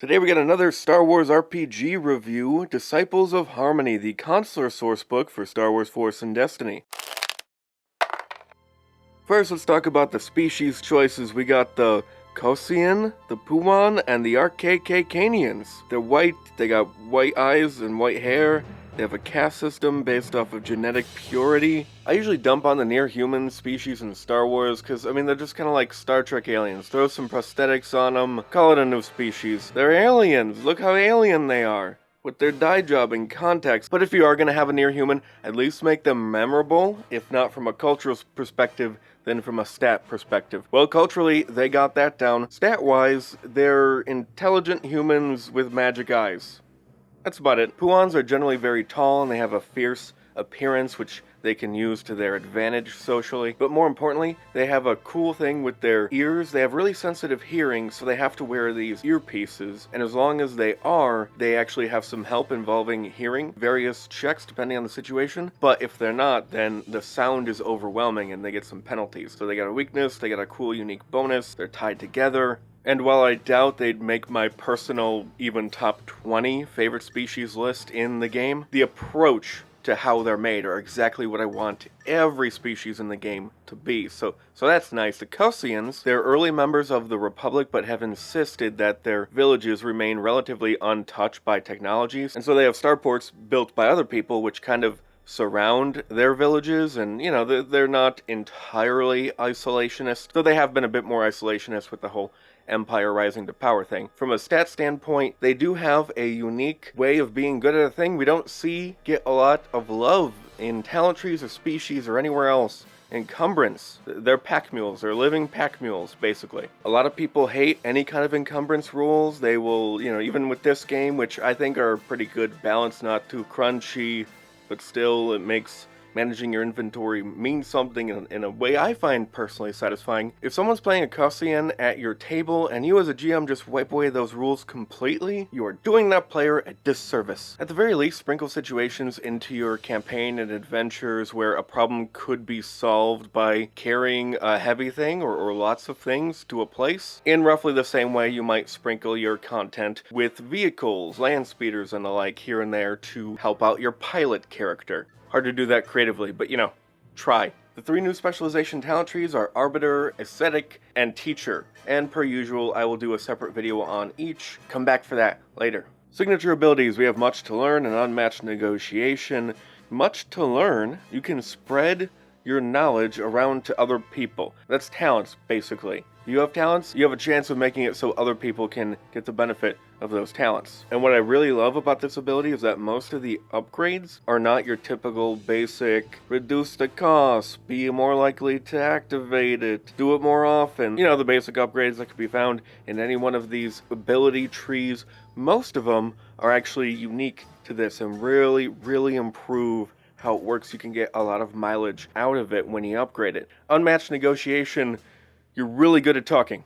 Today we got another Star Wars RPG review, Disciples of Harmony, the Consular Sourcebook for Star Wars Force and Destiny. First, let's talk about the species choices. We got the Kosian, the Puan, and the Archecanians. They're white, they got white eyes and white hair. They have a caste system based off of genetic purity. I usually dump on the near-human species in Star Wars because, they're just kind of like Star Trek aliens. Throw some prosthetics on them, call it a new species. They're aliens! Look how alien they are! With their dye job and context. But if you are going to have a near-human, at least make them memorable, if not from a cultural perspective, then from a stat perspective. Well, culturally, they got that down. Stat-wise, they're intelligent humans with magic eyes. That's about it. Puans are generally very tall and they have a fierce appearance which they can use to their advantage socially. But more importantly, they have a cool thing with their ears. They have really sensitive hearing, so they have to wear these earpieces. And as long as they actually have some help involving hearing various checks depending on the situation. But if they're not, then the sound is overwhelming and they get some penalties. So they got a weakness, they got a cool unique bonus, they're tied together. And while I doubt they'd make my personal even top 20 favorite species list in the game, the approach to how they're made are exactly what I want every species in the game to be. So that's nice. The Kosians, they're early members of the Republic but have insisted that their villages remain relatively untouched by technologies. And so they have starports built by other people which kind of surround their villages, and they're not entirely isolationist, though they have been a bit more isolationist with the whole Empire rising to power thing. From a stat standpoint, they do have a unique way of being good at a thing we don't get a lot of love in talent trees or species or anywhere else. Encumbrance. They're pack mules. They're living pack mules, basically. A lot of people hate any kind of encumbrance rules. They will, even with this game, which I think are pretty good balance, not too crunchy, but still it makes managing your inventory mean something in a way I find personally satisfying. If someone's playing a Kosian at your table and you as a GM just wipe away those rules completely, you are doing that player a disservice. At the very least, sprinkle situations into your campaign and adventures where a problem could be solved by carrying a heavy thing or lots of things to a place, in roughly the same way you might sprinkle your content with vehicles, land speeders, and the like here and there to help out your pilot character. Hard to do that creatively, but try. The 3 new specialization talent trees are Arbiter, Ascetic, and Teacher. And per usual, I will do a separate video on each. Come back for that later. Signature abilities, we have Much to Learn and Unmatched Negotiation. Much to Learn, you can spread your knowledge around to other people. That's talents, basically. You have talents, you have a chance of making it so other people can get the benefit of those talents. And what I really love about this ability is that most of the upgrades are not your typical basic reduce the cost, be more likely to activate it, do it more often. The basic upgrades that can be found in any one of these ability trees. Most of them are actually unique to this and really, really improve how it works. You can get a lot of mileage out of it when you upgrade it. Unmatched Negotiation, you're really good at talking.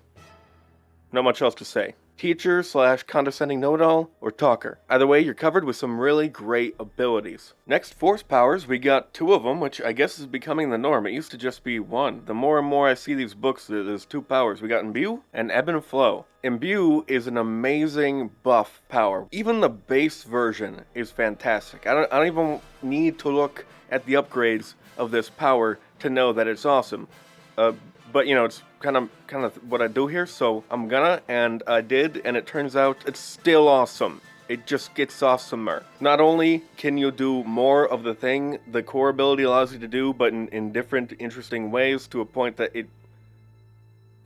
Not much else to say. Teacher / condescending know-it-all, or talker. Either way, you're covered with some really great abilities. Next, force powers, we got 2 of them, which I guess is becoming the norm. It used to just be 1. The more and more I see these books, there's 2 powers. We got Imbue and Ebb and Flow. Imbue is an amazing buff power. Even the base version is fantastic. I don't even need to look at the upgrades of this power to know that it's awesome. But it's kind of what I do here, so I'm gonna, and I did, and it turns out it's still awesome. It just gets awesomer. Not only can you do more of the thing the core ability allows you to do, but in different interesting ways to a point that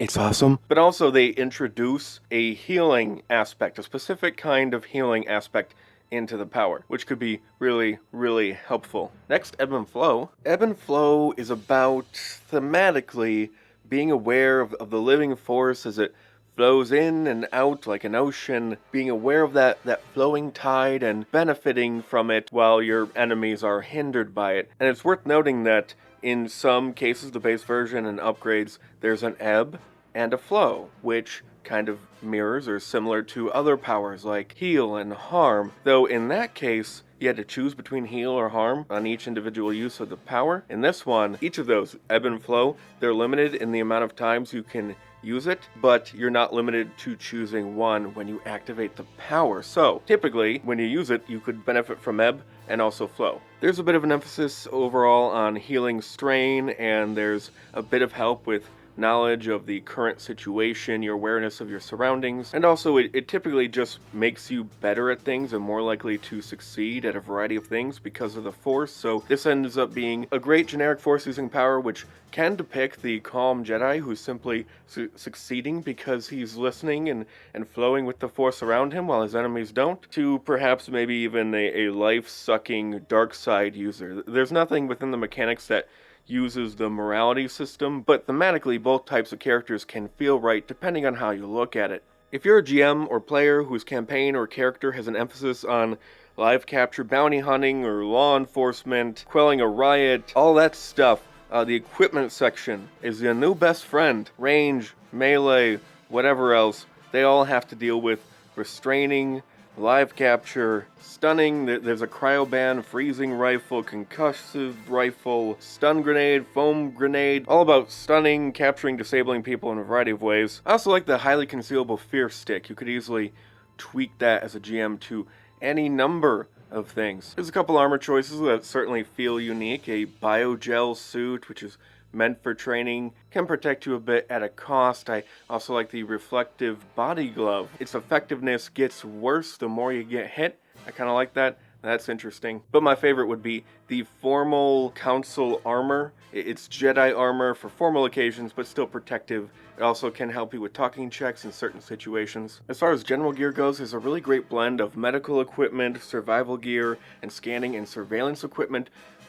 it's awesome. But also they introduce a healing aspect, a specific kind of healing aspect into the power, which could be really, really helpful. Next, Ebb and Flow. Ebb and Flow is about, thematically, being aware of the living force as it flows in and out like an ocean, being aware of that flowing tide and benefiting from it while your enemies are hindered by it. And it's worth noting that in some cases, the base version and upgrades, there's an ebb and a flow, which kind of mirrors or similar to other powers like heal and harm, though in that case, you had to choose between heal or harm on each individual use of the power. In this one, each of those, ebb and flow, they're limited in the amount of times you can use it, but you're not limited to choosing one when you activate the power. So typically, when you use it, you could benefit from ebb and also flow. There's a bit of an emphasis overall on healing strain, and there's a bit of help with knowledge of the current situation, your awareness of your surroundings, and also it typically just makes you better at things and more likely to succeed at a variety of things because of the Force. So this ends up being a great generic Force-using power, which can depict the calm Jedi who's simply succeeding because he's listening and flowing with the Force around him while his enemies don't, to perhaps maybe even a life-sucking dark side user. There's nothing within the mechanics that uses the morality system, but thematically both types of characters can feel right depending on how you look at it. If you're a GM or player whose campaign or character has an emphasis on live capture, bounty hunting, or law enforcement, quelling a riot, all that stuff, the equipment section is your new best friend. Range, melee, whatever else, they all have to deal with restraining, live capture, stunning, there's a cryoban, freezing rifle, concussive rifle, stun grenade, foam grenade, all about stunning, capturing, disabling people in a variety of ways. I also like the highly concealable fear stick. You could easily tweak that as a GM to any number of things. There's a couple armor choices that certainly feel unique. A biogel suit, which is meant for training, can protect you a bit at a cost. I also like the reflective body glove. Its effectiveness gets worse the more you get hit. I kind of like that. That's interesting. But my favorite would be the formal council armor. It's Jedi armor for formal occasions, but still protective. It also can help you with talking checks in certain situations. As far as general gear goes, there's a really great blend of medical equipment, survival gear, and scanning and surveillance equipment.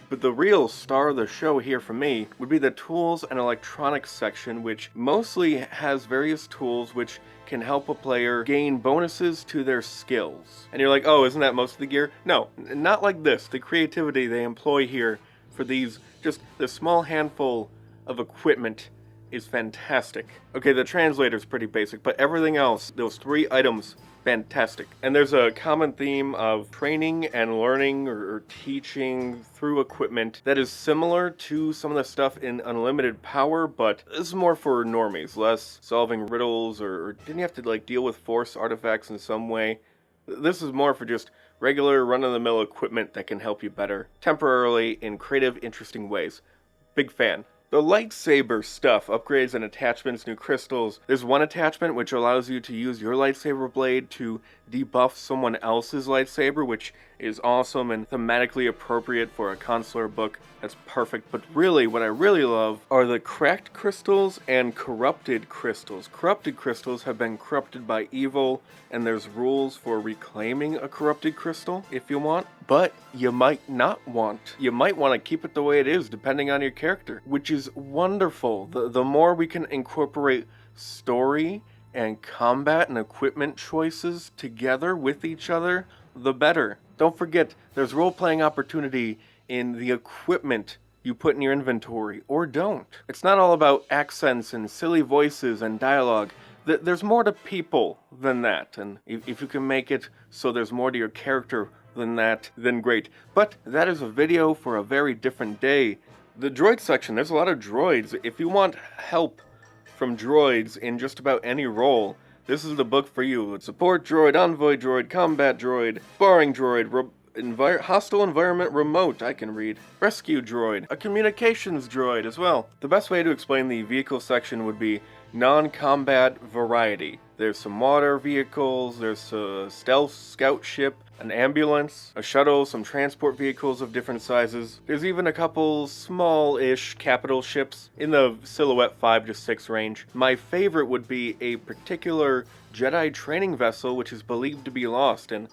But the real star of the show here for me would be the tools and electronics section, which mostly has various tools which can help a player gain bonuses to their skills. And you're like, oh, isn't that most of the gear? No, not like this. The creativity they employ here for these, just the small handful of equipment is fantastic. Okay, the translator's pretty basic, but everything else, those 3 items, fantastic. And there's a common theme of training and learning or teaching through equipment that is similar to some of the stuff in Unlimited Power, but this is more for normies, less solving riddles or didn't you have to like deal with Force artifacts in some way. This is more for just regular run-of-the-mill equipment that can help you better temporarily in creative, interesting ways. Big fan. The lightsaber stuff, upgrades and attachments, new crystals. There's one attachment which allows you to use your lightsaber blade to debuff someone else's lightsaber, which is awesome and thematically appropriate for a consular book. That's perfect. But really, what I really love are the cracked crystals and corrupted crystals. Corrupted crystals have been corrupted by evil, and there's rules for reclaiming a corrupted crystal if you want. But you might not want. You might want to keep it the way it is, depending on your character, which is wonderful. The more we can incorporate story and combat and equipment choices together with each other, the better. Don't forget, there's role-playing opportunity in the equipment you put in your inventory, or don't. It's not all about accents and silly voices and dialogue. There's more to people than that, and if you can make it so there's more to your character than that, then great. But that is a video for a very different day. The droid section, there's a lot of droids. If you want help from droids in just about any role, this is the book for you. It's support droid, envoy droid, combat droid, sparring droid, hostile environment remote, I can read, rescue droid, a communications droid as well. The best way to explain the vehicle section would be non-combat variety. There's some water vehicles, there's a stealth scout ship, an ambulance, a shuttle, some transport vehicles of different sizes. There's even a couple small-ish capital ships in the silhouette 5 to 6 range. My favorite would be a particular Jedi training vessel which is believed to be lost, and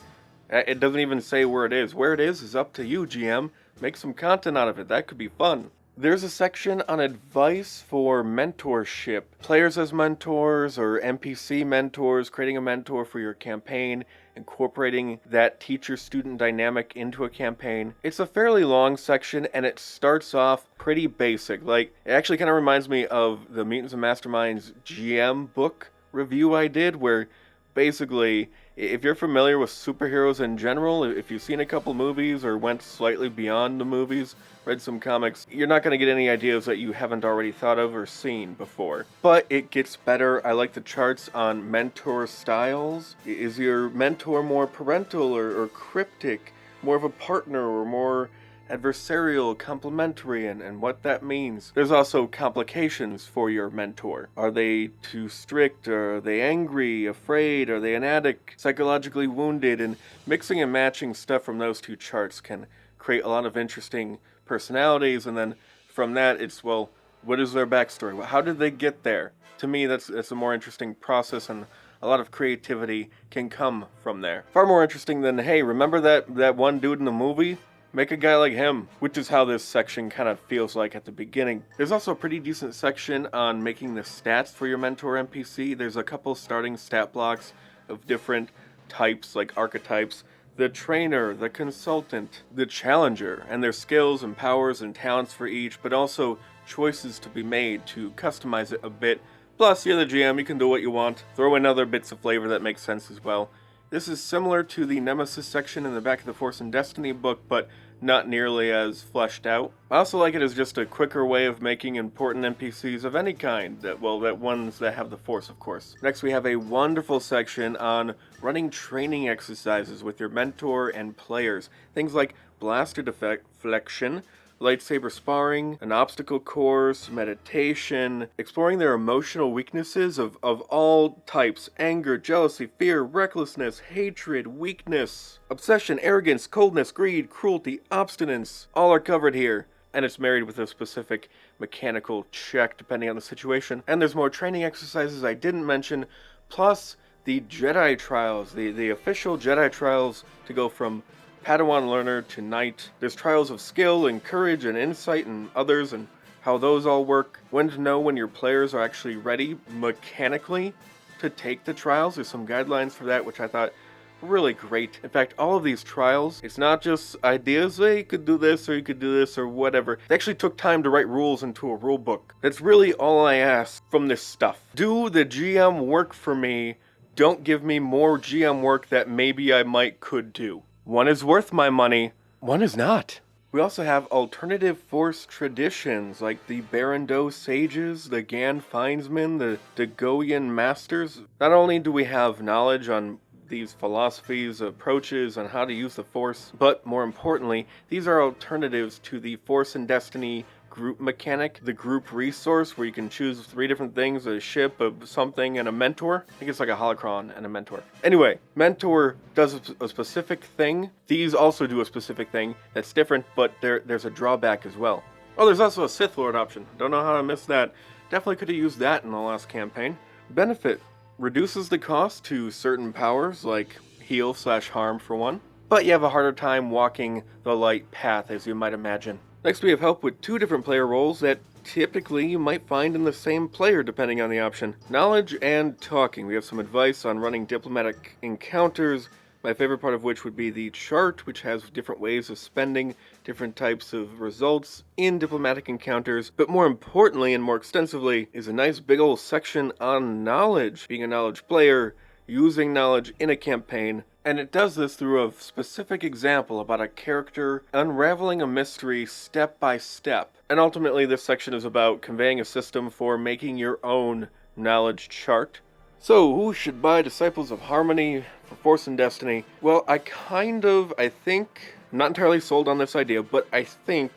it doesn't even say where it is. Where it is up to you, GM. Make some content out of it. That could be fun. There's a section on advice for mentorship. Players as mentors or NPC mentors, creating a mentor for your campaign, incorporating that teacher-student dynamic into a campaign. It's a fairly long section and it starts off pretty basic. Like, it actually kind of reminds me of the Mutants and Masterminds GM book review I did, where basically If you're familiar with superheroes in general, if you've seen a couple movies or went slightly beyond the movies, read some comics, you're not going to get any ideas that you haven't already thought of or seen before. But it gets better. I like the charts on mentor styles. Is your mentor more parental or cryptic, more of a partner or more adversarial, complementary, and what that means? There's also complications for your mentor. Are they too strict? Are they angry, afraid? Are they an addict, psychologically wounded? And mixing and matching stuff from those two charts can create a lot of interesting personalities, and then from that it's, well, what is their backstory? How did they get there? To me, that's a more interesting process, and a lot of creativity can come from there. Far more interesting than, hey, remember that one dude in the movie? Make a guy like him, which is how this section kind of feels like at the beginning. There's also a pretty decent section on making the stats for your mentor NPC. There's a couple starting stat blocks of different types, like archetypes. The trainer, the consultant, the challenger, and their skills and powers and talents for each, but also choices to be made to customize it a bit. Plus, you're the GM, you can do what you want. Throw in other bits of flavor that make sense as well. This is similar to the Nemesis section in the back of the Force and Destiny book, but not nearly as fleshed out. I also like it as just a quicker way of making important NPCs of any kind, that ones that have the Force, of course. Next, we have a wonderful section on running training exercises with your mentor and players. Things like blaster deflection, lightsaber sparring, an obstacle course, meditation, exploring their emotional weaknesses of all types: anger, jealousy, fear, recklessness, hatred, weakness, obsession, arrogance, coldness, greed, cruelty, obstinance. All are covered here, and it's married with a specific mechanical check depending on the situation. And there's more training exercises I didn't mention, plus the Jedi trials, the official Jedi trials to go from Padawan learner to knight. There's trials of skill and courage and insight and others, and how those all work. When to know when your players are actually ready mechanically to take the trials. There's some guidelines for that, which I thought were really great. In fact, all of these trials, it's not just ideas, hey, you could do this or you could do this or whatever. They actually took time to write rules into a rule book. That's really all I ask from this stuff. Do the GM work for me. Don't give me more GM work that maybe I could do. One is worth my money, one is not. We also have alternative Force traditions like the Barando Sages, the Gan Finesmen, the Dagoyan Masters. Not only do we have knowledge on these philosophies, approaches on how to use the Force, but more importantly, these are alternatives to the Force and Destiny group mechanic, the group resource where you can choose 3 different things: a ship, something, and a mentor. I think it's like a holocron and a mentor. Anyway, mentor does a specific thing. These also do a specific thing that's different, but there's a drawback as well. Oh, there's also a Sith Lord option. Don't know how I missed that. Definitely could have used that in the last campaign. Benefit: reduces the cost to certain powers like heal/harm for one, but you have a harder time walking the light path, as you might imagine. Next, we have help with 2 different player roles that typically you might find in the same player depending on the option. Knowledge and talking. We have some advice on running diplomatic encounters, my favorite part of which would be the chart, which has different ways of spending different types of results in diplomatic encounters. But more importantly and more extensively is a nice big old section on knowledge. Being a knowledge player, using knowledge in a campaign, and it does this through a specific example about a character unraveling a mystery step by step. And ultimately this section is about conveying a system for making your own knowledge chart. So, who should buy Disciples of Harmony for Force and Destiny? Well, I think, I'm not entirely sold on this idea, but I think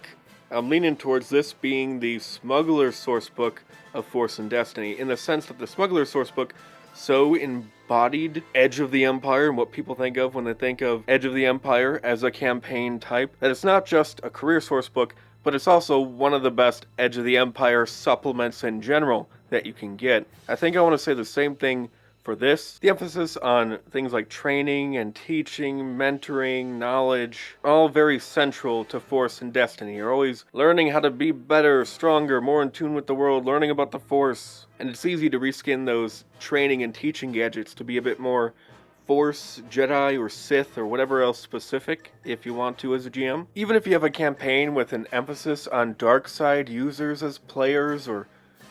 I'm leaning towards this being the Smuggler Sourcebook of Force and Destiny, in the sense that the Smuggler Sourcebook so embodied Edge of the Empire and what people think of when they think of Edge of the Empire as a campaign type, that it's not just a career source book, but it's also one of the best Edge of the Empire supplements in general that you can get. I think I want to say the same thing for this. The emphasis on things like training and teaching, mentoring, knowledge, all very central to Force and Destiny. You're always learning how to be better, stronger, more in tune with the world, learning about the Force. And it's easy to reskin those training and teaching gadgets to be a bit more Force, Jedi, or Sith, or whatever else specific, if you want to as a GM. Even if you have a campaign with an emphasis on dark side users as players, or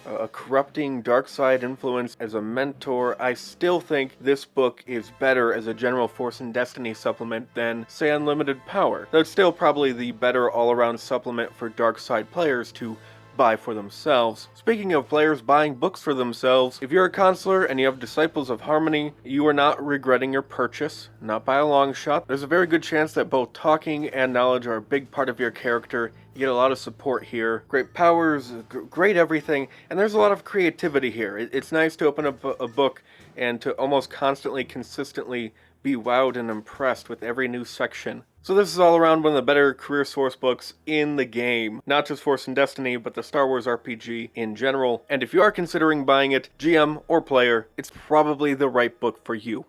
a corrupting dark side influence as a mentor, I still think this book is better as a general Force and Destiny supplement than, say, Unlimited Power. Though it's still probably the better all-around supplement for dark side players to buy for themselves. Speaking of players buying books for themselves, if you're a consular and you have Disciples of Harmony, you are not regretting your purchase, not by a long shot. There's a very good chance that both talking and knowledge are a big part of your character. You get a lot of support here, great powers, great everything, and there's a lot of creativity here. It's nice to open up a book and to almost constantly, consistently be wowed and impressed with every new section. So this is all around one of the better career source books in the game. Not just Force and Destiny, but the Star Wars RPG in general. And if you are considering buying it, GM or player, it's probably the right book for you.